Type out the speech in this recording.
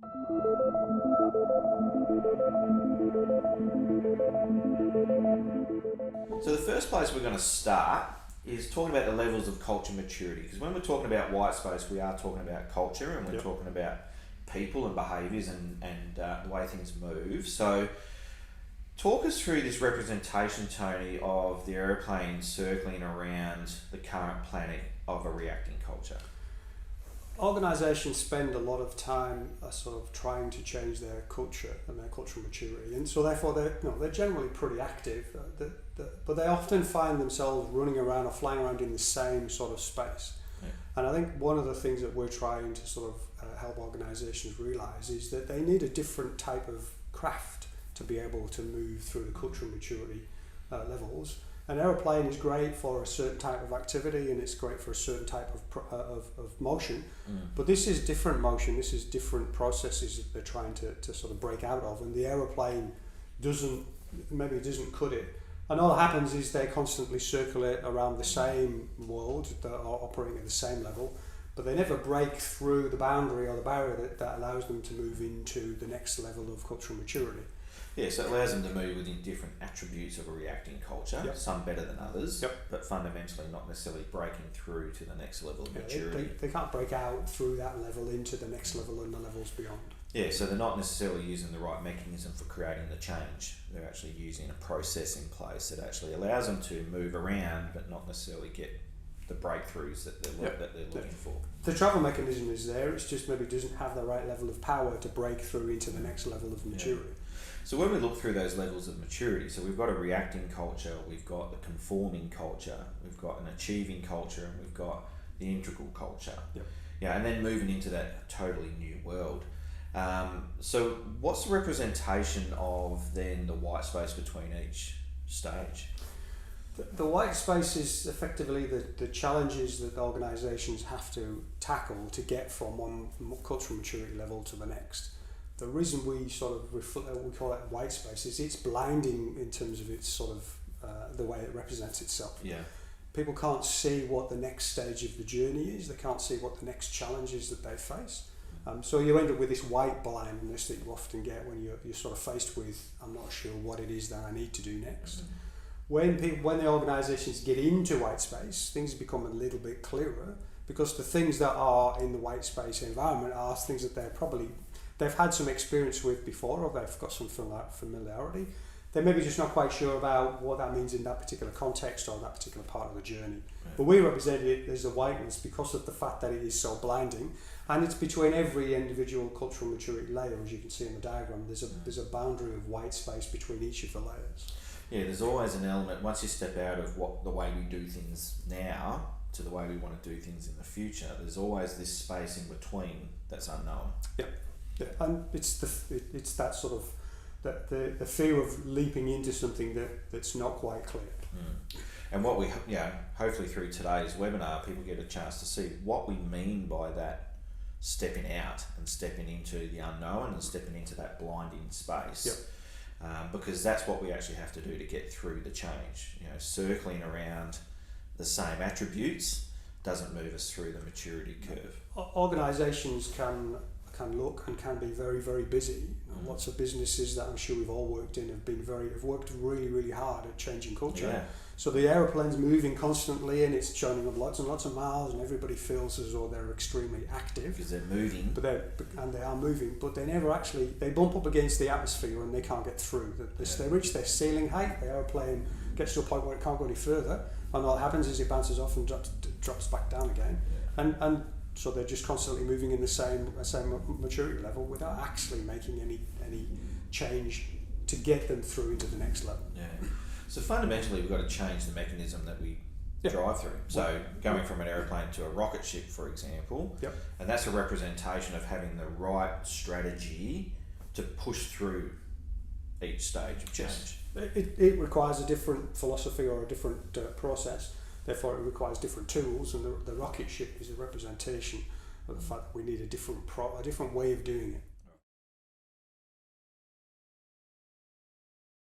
So the first place we're going to start is talking about the levels of culture maturity, because when we're talking about Whitespace, we are talking about culture, and we're talking about people and behaviours and the way things move. So talk us through this representation, Tony, of the aeroplane circling around the current planet of a reacting culture. Organisations spend a lot of time sort of trying to change their culture and their cultural maturity, and so therefore they're generally pretty active, but they often find themselves running around or flying around in the same sort of space. Yeah. And I think one of the things that we're trying to sort of help organisations realise is that they need a different type of craft to be able to move through the cultural maturity levels. An aeroplane is great for a certain type of activity, and it's great for a certain type of motion, but this is different motion, this is different processes that they're trying to sort of break out of, and the aeroplane doesn't cut it. And all that happens is they constantly circulate around the same world that are operating at the same level, but they never break through the boundary or the barrier that allows them to move into the next level of cultural maturity. Yeah, so it allows them to move within different attributes of a reacting culture, some better than others, but fundamentally not necessarily breaking through to the next level of maturity. They can't break out through that level into the next level and the levels beyond. Yeah, so they're not necessarily using the right mechanism for creating the change. They're actually using a process in place that actually allows them to move around but not necessarily get the breakthroughs that they're looking for. The travel mechanism is there, it's just maybe doesn't have the right level of power to break through into the next level of maturity. So when we look through those levels of maturity, so we've got a reacting culture, we've got the conforming culture, we've got an achieving culture, and we've got the integral culture. And then moving into that totally new world. So what's the representation of then the white space between each stage? The white space is effectively the challenges that organisations have to tackle to get from one cultural maturity level to the next. The reason we sort of we call it white space is it's blinding in terms of its sort of the way it represents itself. People can't see what the next stage of the journey is. They can't see what the next challenge is that they face. So you end up with this white blindness that you often get when you're sort of faced with, I'm not sure what it is that I need to do next. When the organisations get into white space, things become a little bit clearer, because the things that are in the white space environment are things that they've had some experience with before, or they've got some familiarity. They may be just not quite sure about what that means in that particular context or that particular part of the journey. But we represent it as a whiteness because of the fact that it is so blinding, and it's between every individual cultural maturity layer, as you can see in the diagram. There's a boundary of white space between each of the layers. Yeah, there's always an element, once you step out of the way we do things now to the way we want to do things in the future, there's always this space in between that's unknown. And it's that sort of the fear of leaping into something that's not quite clear. And what we hopefully through today's webinar, people get a chance to see what we mean by that stepping out and stepping into the unknown and stepping into that blinding space. Because that's what we actually have to do to get through the change. Circling around the same attributes doesn't move us through the maturity curve. Organisations can look and can be very, very busy. Lots of businesses that I'm sure we've all worked in have worked really, really hard at changing culture. So the aeroplane's moving constantly, and it's churning up lots and lots of miles, and everybody feels as though they're extremely active because they're moving. And they are moving, but they never actually, they bump up against the atmosphere and they can't get through. They reach their ceiling height, the aeroplane gets to a point where it can't go any further, and all that happens is it bounces off and drops back down again. And so they're just constantly moving in the same maturity level without actually making any change to get them through into the next level. So fundamentally, we've got to change the mechanism that we drive through. So going from an aeroplane to a rocket ship, for example, and that's a representation of having the right strategy to push through each stage of change. It requires a different philosophy or a different process. Therefore, it requires different tools, and the rocket ship is a representation of the fact that we need a different way of doing it.